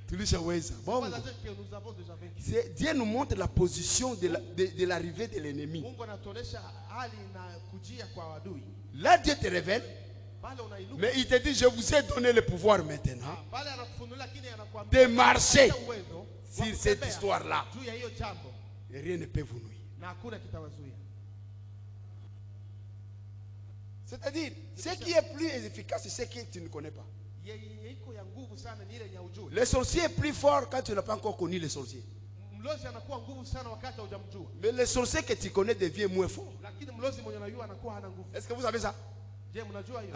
tulishaweza. Bon, Pas dire que nous avons déjà vaincu. Dieu nous montre la position de l'arrivée de l'ennemi. Mungu anatuonesha hali na kujia kwa adui. Là, Dieu te révèle, Pale unainuka. mais il te dit, je vous ai donné le pouvoir maintenant Pale anakufunulia lakini anakuambia de marcher uwezo wa sur kutembea cette histoire-là. juu ya hiyo jambo Et rien ne peut vous nuire. na hakuna kitawazuia. C'est-à-dire, ce qui est plus efficace, c'est ce que tu ne connais pas. Yeye iko ya nguvu sana ni ile ya ujui. Le sorcier est plus fort quand tu n'as pas encore connu le sorcier. Mlozi anakuwa nguvu sana wakati hujamjua. Mais le sorcier que tu connais devient moins fort. Lakini mlozi mwenye unajua anakuwa hana nguvu. Est-ce que vous savez ça? Je, mnajua hiyo?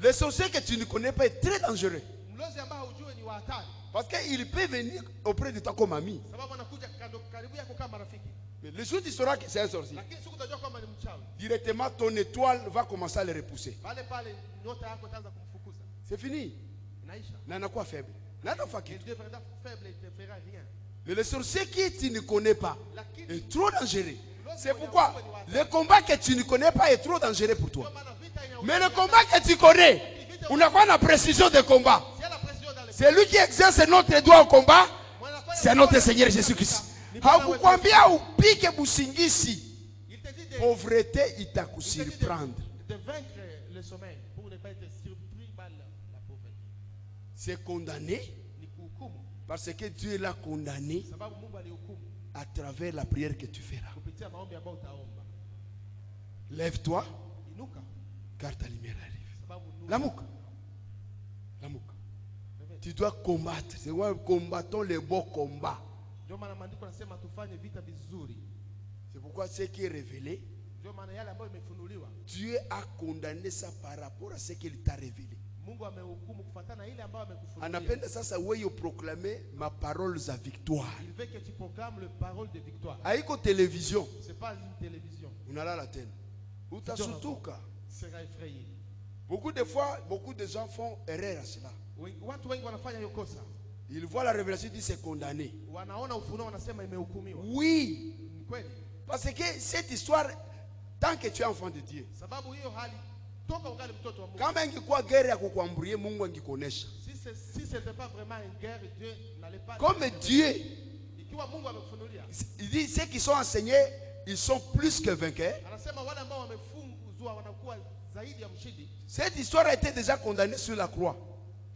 Le sorcier que tu ne connais pas est très dangereux. Mlozi ambao hujui ni wa hatari. Parce qu'il peut venir auprès de toi comme ami. Sababu anakuja karibu yako kama rafiki. Mais le jour où tu sauras que c'est un sorcier, Lakini siku utajua kwamba ni mchawi. directement ton étoile va commencer à le repousser. Pale nyota yako itaanza kumfukuza. C'est fini. Inaisha. Na anakuwa faible. Na Il fakir. deviendra faible, il ne fera rien. Mais le sorcier que tu ne connais pas Lakini est trop dangereux. C'est pourquoi le combat que tu ne connais pas est trop dangereux pour toi. Mais le combat que tu connais, on n'a pas la précision de combat. C'est lui qui exerce notre droit au combat, c'est notre Seigneur Jésus-Christ. Hakukwambia upike busingisi. Pauvreté itakusurprendre. De vaincre le sommeil pour ne pas être surpris par la pauvreté. C'est condamné parce que Dieu l'a condamné à travers la prière que tu feras. Lève-toi, car ta lumière arrive. L'amour. L'amour. Tu dois combattre. C'est quoi? Combattons les beaux combats. C'est pourquoi ce qui est révélé, Dieu a condamné ça par rapport à ce qu'il t'a révélé. On appelle ça où il proclamer ma parole à victoire. Il veut que tu proclames la parole de victoire. Aïko télévision. C'est pas une télévision. On a la télé. Ou ta surtout cas. Sera effrayé. Beaucoup de fois, beaucoup de gens font erreur à cela. Watu wengi wanafanya hiyo kosa. Ils voient la révélation, ils disent c'est condamné. Wanaona ufunuo wanasema imehukumiwa. Oui. Ni kweli. Parce que cette histoire, tant que tu es enfant de Dieu, sababu hiyo hali toka ungali mtoto wa Mungu. Kama ingekuwa guerre ya kukuamburie, Mungu angekuonesha. Si c'était pas vraiment une guerre, Dieu n'allait pas. Comme Dieu, ikiwa Mungu amekufunulia. Il dit ceux qui sont enseignés, ils sont plus que vainqueurs. Anasema wale ambao wamefungwa wanakuwa zaidi ya mshindi. Cette histoire a été déjà condamnée sur la croix.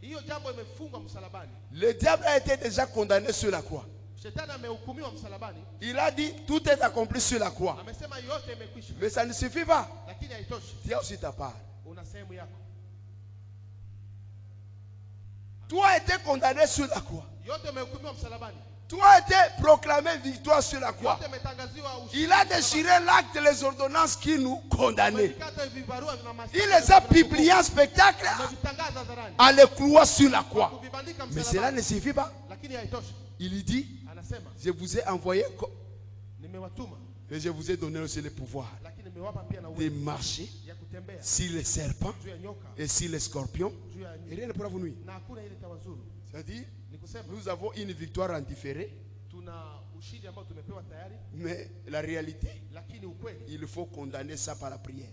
Hiyo jambo imefungwa msalabani. Le diable a été déjà condamné sur la croix. Shetani amehukumiwa msalabani. Il a dit tout est accompli sur la croix. Amesema yote imekwisha. Mais ça ne suffit pas. Lakini haitoshi. Tu as aussi ta part. Una sehemu yako. Toi a été condamné sur la croix. Yote imehukumiwa msalabani. Toi a été proclamé victoire sur la croix. Il a déchiré l'acte, les ordonnances qui nous condamnaient. Il les a publiés en spectacle à les clouer sur la croix. Mais cela ne suffit pas. Il dit, je vous ai envoyé et je vous ai donné aussi le pouvoir de marcher sur les serpents et sur les scorpions. Et rien ne pourra vous nuire. C'est-à-dire, nous avons une victoire en différé. Mais la réalité, il faut condamner ça par la prière.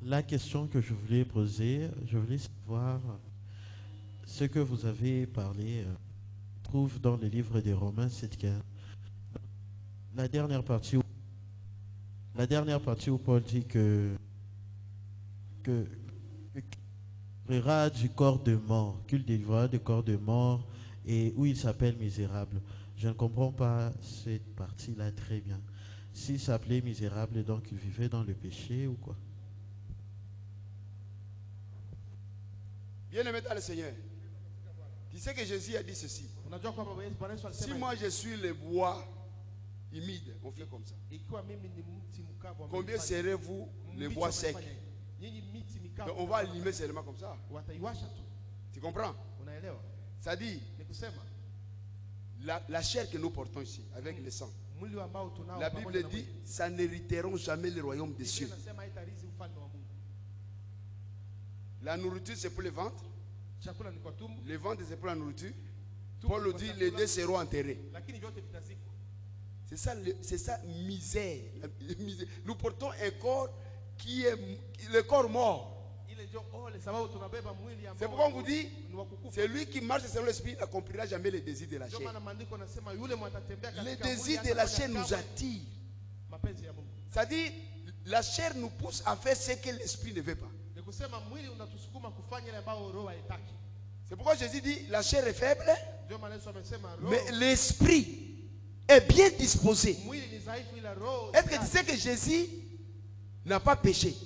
La question que je voulais poser, je voulais savoir ce que vous avez parlé, trouve dans le livre des Romains 7:15. La dernière partie où Paul dit que délivrera du corps de mort, qu'il délivrera du corps de mort et où il s'appelle misérable. Je ne comprends pas cette partie-là très bien. S'il s'appelait misérable, donc il vivait dans le péché ou quoi? Bien-aimé dans le Seigneur, tu sais que Jésus a dit ceci. Si moi je suis le bois humide, on fait comme ça. Combien serez-vous le bois sec? Donc on va allumer seulement comme ça. Tu comprends? Ça dit, la chair que nous portons ici, avec le sang, la Bible dit, ça n'hériteront jamais le royaume des cieux. La nourriture c'est pour le ventre. Le ventre c'est pour la nourriture. Paul dit, les deux seront enterrés. C'est ça misère. Nous portons un corps qui est le corps mort. C'est pourquoi on vous dit, c'est lui qui marche selon l'esprit n'accomplira jamais les désirs de la chair. Les désirs de la chair nous attirent. C'est-à-dire, la chair nous pousse à faire ce que l'esprit ne veut pas. C'est pourquoi Jésus dit, la chair est faible, mais l'esprit est bien disposé. Est-ce que tu sais que Jésus n'a pas péché?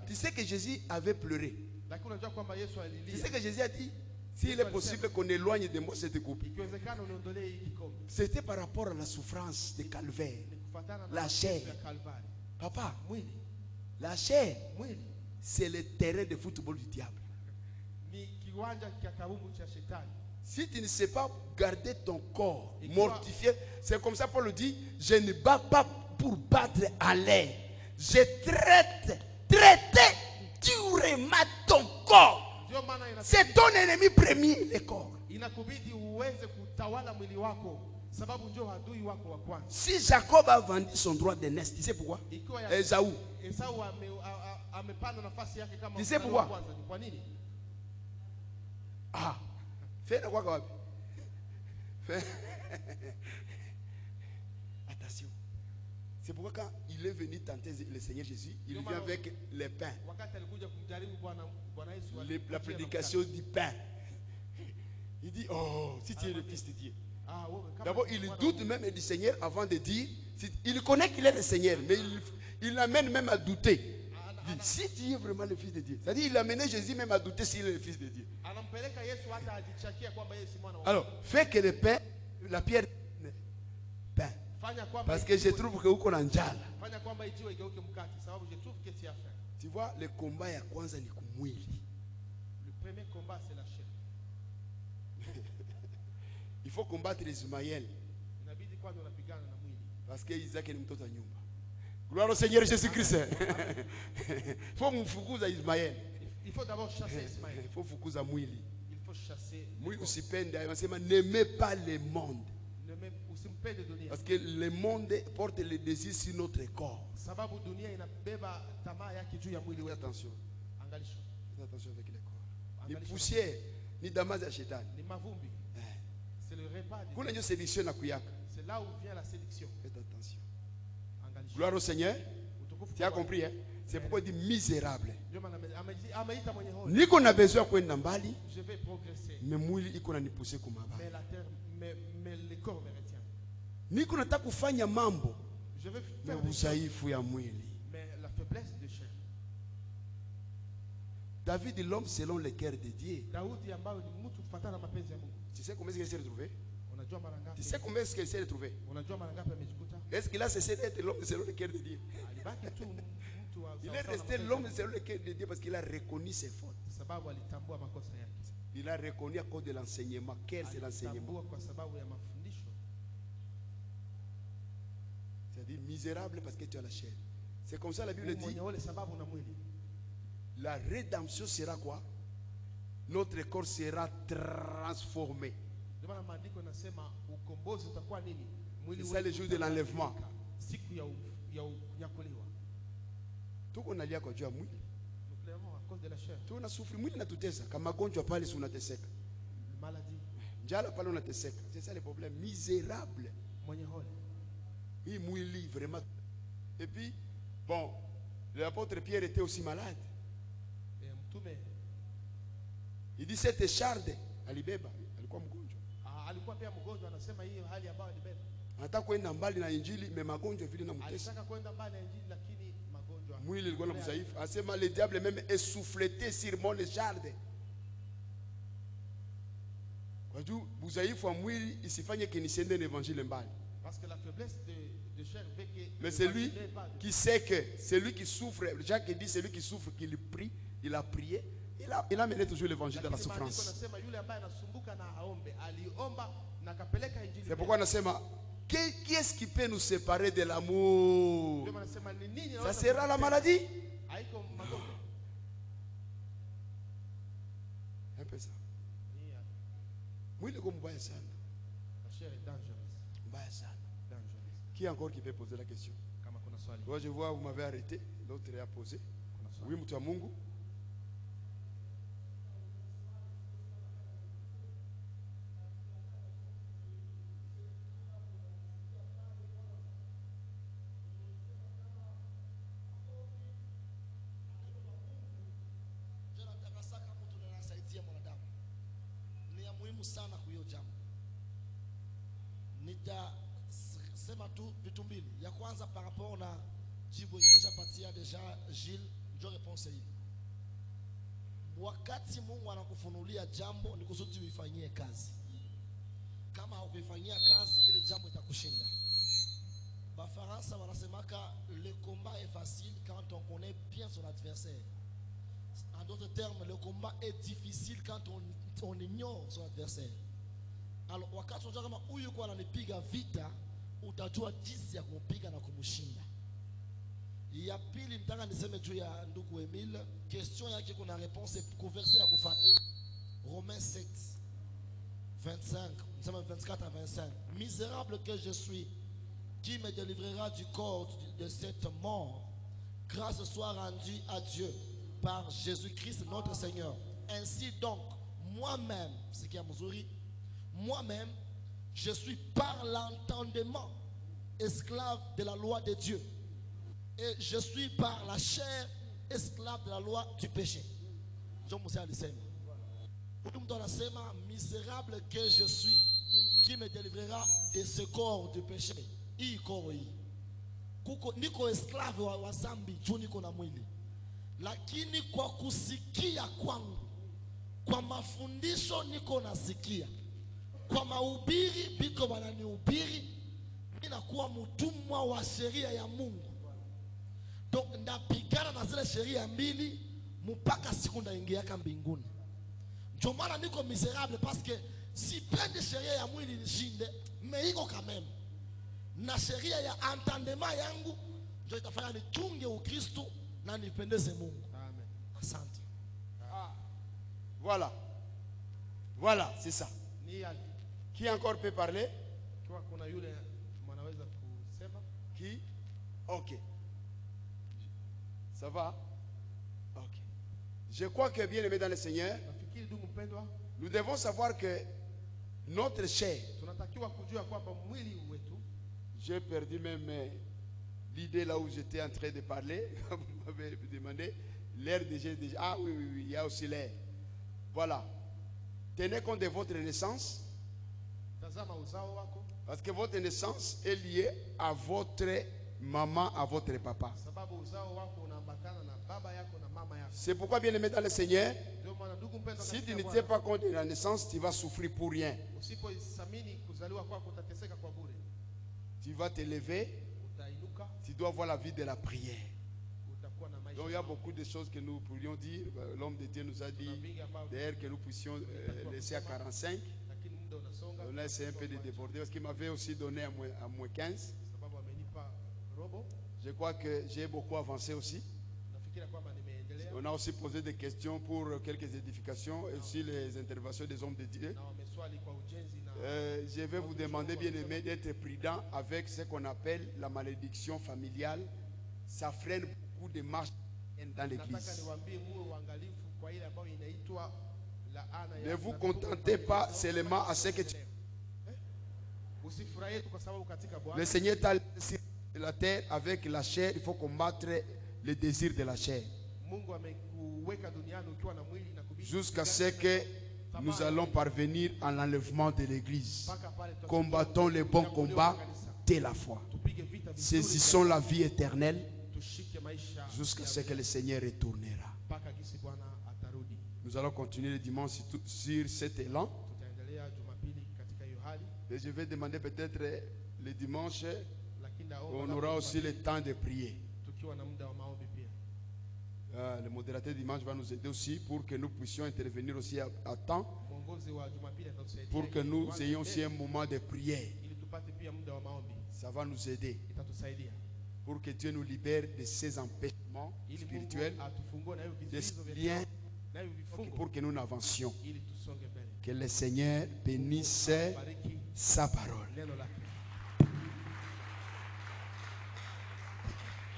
Tu sais que Jésus avait pleuré. Tu sais que Jésus a dit, s'il est possible qu'on éloigne de moi cette coupe. C'était par rapport à la souffrance de calvaire. La chair. Papa, la chair. c'est le terrain de football du diable. Ni kiwanja cha kabumbu cha shetani. Si tu ne sais pas garder ton corps Et mortifié, c'est comme ça Paul le dit, je ne bats pas pour battre à l'air. Je traite durement ton corps. Ndio maana C'est ton ennemi premier, le corps. inakubidi uweze kutawala mwili wako, sababu ndio adui wako wa kwanza. Si Jacob a vendu son droit de naissance, tu sais pourquoi? Esaú. Esau amepanda nafasi yake kama Tu sais mfalme wa pourquoi? kwanza. Ni kwa nini? Ah, fais quoi quand même? Attention. C'est pourquoi quand il est venu tenter le Seigneur Jésus, il vient avec les pains. Wakati alikuja kumjaribu Bwana Yesu, La prédication du pain. Il dit, oh, si tu es le Fils de Dieu. D'abord, il doute même du Seigneur avant de dire, il connaît qu'il est le Seigneur, mais il l'amène même à douter. Il dit, si tu es vraiment le Fils de Dieu. C'est-à-dire, il a amené Jésus même à douter s'il est le Fils de Dieu. Alors, fais que le pain, la pierre, pain. Parce que je trouve que vous connaissez. Tu vois, le combat ya kwanza ni kumwili. Le premier combat, c'est la chair. Il faut combattre les Ismaël. Parce que Isaac est mtoto nyumba. Gloire au Seigneur Jésus-Christ. Il faut mfukuza Ismaël. Il faut d'abord chasser Ismaël. Il faut fukuza mwili. Il faut chasser. Mwili usipende, anasema n'aimez pas le monde. Parce que le monde porte le désir sur notre corps. Fais attention. Fais attention avec le corps. Ni poussière, ni damas à chétan. C'est le repas. C'est là où vient la séduction. Faites attention. Gloire au Seigneur. Tu as compris, hein? C'est pourquoi il dit misérable. Ni qu'on a besoin qu'on ait mbali. Je vais progresser. Mais mwili iko na nipuse kumaba. Mais la terre, mais le corps me retient. Ni qu'on nataka kufanya mambo. Je vais faire udhaifu ya mwili. Mais la faiblesse de chair. David est l'homme selon le cœur de Dieu. Tu sais comment est-ce qu'il s'est retrouvé? Tu sais comment est-ce qu'il s'est retrouvé? Est-ce qu'il a cessé d'être l'homme selon le cœur de Dieu? Il est resté l'homme selon le cœur de Dieu parce qu'il a reconnu ses fautes. Il a reconnu à cause de l'enseignement. Quel c'est l'enseignement? C'est-à-dire misérable parce que tu as la chair. C'est comme ça la Bible dit. La rédemption sera quoi? Notre corps sera transformé. C'est ça le jour de l'enlèvement. Tout qu'on a lié à quoi? Nous pleurons à cause de la chair. Tout on a souffert. Mwili natutesa. Kama gonjwa pale si unateseka. Maladie. Njala pale unateseka. C'est ça le problème. Misérable. Oui, mwili vraiment. Et puis, bon, l'apôtre Pierre était aussi malade. Il dit cette charde alibeba, alikuwa mgonjwa. Alikuwa pia mgonjwa, anasema hiyo hali ambayo alibeba. Anataka kwenda mbali na injili, mais magonjwa vile na mtesa. Alitaka kwenda mbali na injili lakini magonjwa. Mwili ilikuwa na mzaifu. Anasema le diable même est souffleté sur mon charde. Kwa juu mzaifu wa mwili isifanye kinisiende l'évangile mbali. Parce que la faiblesse de chair fait que. Mais c'est lui qui sait que celui qui souffre, Jacques dit celui qui souffre qu'il prie, il a prié. Il a mené toujours l'évangile de la souffrance. C'est pourquoi on a qui est-ce qui peut nous séparer de l'amour? Ça sera la maladie. Un peu ça. Oui, le combat est ça. La chair est dangereuse. Qui encore qui peut poser la question? Moi, je vois, vous m'avez arrêté. L'autre a posé. Oui, mtu wa Mungu. sana kuyo jambo. Nitasema tu vitu mbili. Ya kwanza par rapport na jibu nilishapatia deja Gilles, ndio réponse hii. Wakati Mungu anakufunulia jambo ni kusudi uifanyie kazi. Kama hukufanyia kazi ile jambo itakushinda. Bafaransa wanasemaka le combat est facile quand on connaît bien son adversaire. En d'autres termes, le combat est difficile quand on ignore son adversaire. Alors, wakati unajua kama huyu kwa ananipiga vita, utajua jinsi ya kumpiga na kumshinda. Ya pili nitaka niseme juu ya ndugu Emile, question yake kuna réponse kwa verset ya kufuata. Romains 7 25, nous sommes 24 à 25. Misérable que je suis, qui me délivrera du corps de cette mort? Grâce soit rendue à Dieu par Jésus-Christ notre Seigneur. Ainsi donc, moi-même, ce qui est Missouri, moi-même, je suis par l'entendement esclave de la loi de Dieu. Et je suis par la chair esclave de la loi du péché. Je me suis misérable que je suis, qui me délivrera de ce corps du péché. Niko esclave wa zambi juu niko na mwili, lakini kwa kusikia kwangu, kwa mafundisho niko nasikia, kwa mahubiri biko wananihubiri, mimi nakuwa mtumwa wa sheria ya Mungu. Donc ndapigana na zile sheria mbili mpaka siku ndaingia mbinguni. Ndio maana niko miserable parce que sipendi sheria ya mwili nishinde, mais iko quand même na sheria ya entendement yangu ndio itafanya nichunge Ukristo na nipendeze Mungu. Amen. Asante. Voilà. Voilà, c'est ça. Ni yale. Qui encore peut parler? Kwa kuna yule mwanaweza kusema? Qui? Ok. Ça va? Ok. Je crois que, bien aimé dans le Seigneur, Nafikiri ndugu mpendwa, nous devons savoir que notre chair, tunatakiwa kujua kwamba mwili wetu, j'ai perdu même l'idée là où j'étais en train de parler. Vous m'avez demandé l'air déjà. Ah oui, oui, oui, il y a aussi l'air. Voilà. Tenez compte de votre naissance, tazama uzao wako, parce que votre naissance est liée à votre maman, à votre papa. sababu uzao wako unaambatana na baba yako na mama yako. C'est pourquoi, bien aimé dans le Seigneur, Ndio maana ndugu mpendwa, si tu katika ne Bwana, tiens pas compte de la naissance, tu vas souffrir pour rien. usipoisamini kuzaliwa kwako utateseka kwa bure. Tu vas te lever, Utainuka, tu dois avoir la vie de la prière. utakuwa na maisha. Donc il y a beaucoup de choses que nous pourrions dire. L'homme de Dieu nous a dit, d'ailleurs, que nous puissions laisser à 45. Lakini muda unasonga. On a essayé un peu de déborder parce qu'il m'avait aussi donné à moins 15. Sababu amenipa robo. Je crois que j'ai beaucoup avancé aussi. Nafikiri kwamba nimeendelea. On a aussi posé des questions pour quelques édifications et aussi les interventions des hommes de Dieu. Na wameswali kwa ujenzi na Je vais vous demander, bien aimé, d'être prudent avec ce qu'on appelle la malédiction familiale. Ça freine beaucoup de marches dans nataka l'église. niwaambie muwe uangalifu kwa ile ambayo inaitwa laana ya. Ne vous contentez pas seulement à ce que tu... Usifurahie tu kwa sababu katika Le Bwana Seigneur t'a laissé sur la terre avec la chair. Il faut combattre les désirs de la chair. Mungu amekuweka duniani ukiwa na mwili na kubidi Jusqu'à ce que nous allons parvenir à l'enlèvement de l'église. Combattons le bon combat de la foi. tupige vita vizuri, Saisissons la vie éternelle tushike maisha jusqu'à ce que le Seigneur retournera. mpaka gisi Bwana atarudi. Nous allons continuer le dimanche sur cet élan. Tutaendelea Jumapili katika hiyo hali, Et je vais demander peut-être le dimanche, lakini on naomba aura aussi le temps de prier. tukiwa na muda wa maombi pia. Le modérateur dimanche va nous aider aussi pour que nous puissions intervenir aussi à temps, Mwongozi wa Jumapili atatusaidia pour que ili nous tuanze ayons aussi mbele, un moment de prière. ili tupate pia muda wa maombi. Ça va nous aider Itatusaidia pour que Dieu nous libère de ces empêchements ili spirituels, Mungu atufungue na hiyo des vizuizo vya liens, na hiyo vifungo pour que nous n'avancions. ili tusonge mbele. Que le Seigneur bénisse Bariki sa parole. neno lake.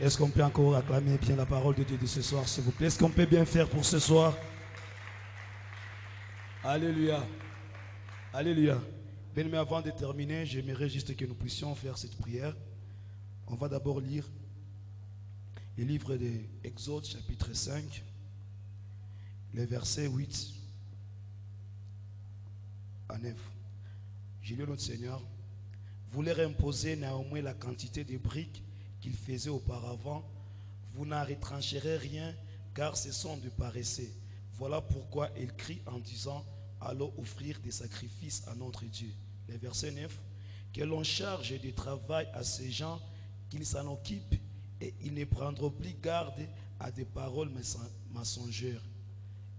Est-ce qu'on peut encore acclamer bien la parole de Dieu de ce soir, s'il vous plaît? Est-ce qu'on peut bien faire pour ce soir? Alléluia. Alléluia. Bien, mais avant de terminer, j'aimerais juste que nous puissions faire cette prière. On va d'abord lire le livre de Exode, chapitre 5, le verset 8 à 9. J'ai lu notre Seigneur. Vous leur imposez néanmoins la quantité de briques qu'ils faisaient auparavant. Vous n'en retrancherez rien, car ce sont de paresseux. Voilà pourquoi il crie en disant: allons offrir des sacrifices à notre Dieu. Le verset 9. Que l'on charge de travail à ces gens, qu'ils s'en occupent, et ils ne prendront plus garde à des paroles mensongères.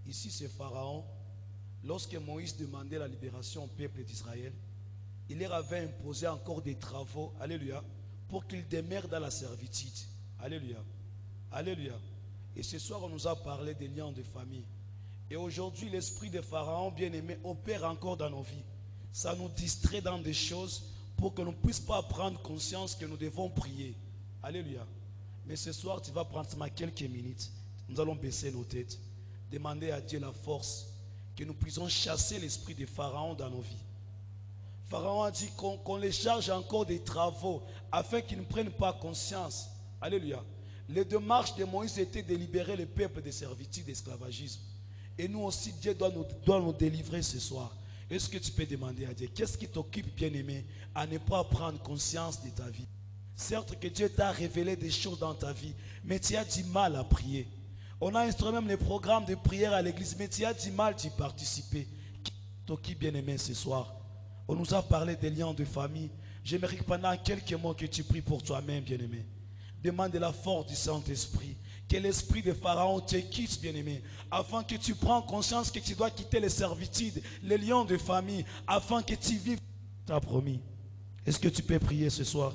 Ici, c'est Pharaon. Lorsque Moïse demandait la libération au peuple d'Israël, il leur avait imposé encore des travaux, alléluia, pour qu'ils demeurent dans la servitude. Alléluia. Alléluia. Et ce soir, on nous a parlé des liens de famille. Et aujourd'hui, l'esprit de Pharaon, bien-aimé, opère encore dans nos vies. Ça nous distrait dans des choses pour que nous ne puissions pas prendre conscience que nous devons prier. Alléluia. Mais ce soir, tu vas prendre quelques minutes. Nous allons baisser nos têtes. Demander à Dieu la force que nous puissions chasser l'esprit de Pharaon dans nos vies. Pharaon a dit qu'on les charge encore des travaux afin qu'ils ne prennent pas conscience. Alléluia. Les démarches de Moïse étaient de libérer le peuple de servitude, d'esclavagisme. Et nous aussi, Dieu doit nous délivrer ce soir. Est-ce que tu peux demander à Dieu, qu'est-ce qui t'occupe, bien-aimé, à ne pas prendre conscience de ta vie? Certes que Dieu t'a révélé des choses dans ta vie, mais tu as du mal à prier. On a instauré même les programmes de prière à l'église, mais tu as du mal d'y participer. Qu'est-ce qui t'occupe, bien-aimé, ce soir? On nous a parlé des liens de famille. J'aimerais que pendant quelques mots que tu pries pour toi-même, bien-aimé. Demande la force du Saint-Esprit. Que l'esprit de Pharaon te quitte, bien-aimé. Afin que tu prends conscience que tu dois quitter les servitudes, les liens de famille. Afin que tu vives. Tu as promis. Est-ce que tu peux prier ce soir?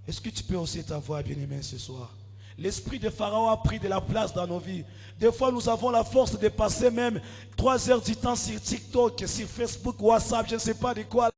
Est-ce que tu peux aussi ta voix, bien-aimé, ce soir? L'esprit de Pharaon a pris de la place dans nos vies. Des fois, nous avons la force de passer même 3 heures du temps sur TikTok, sur Facebook, WhatsApp, je ne sais pas de quoi.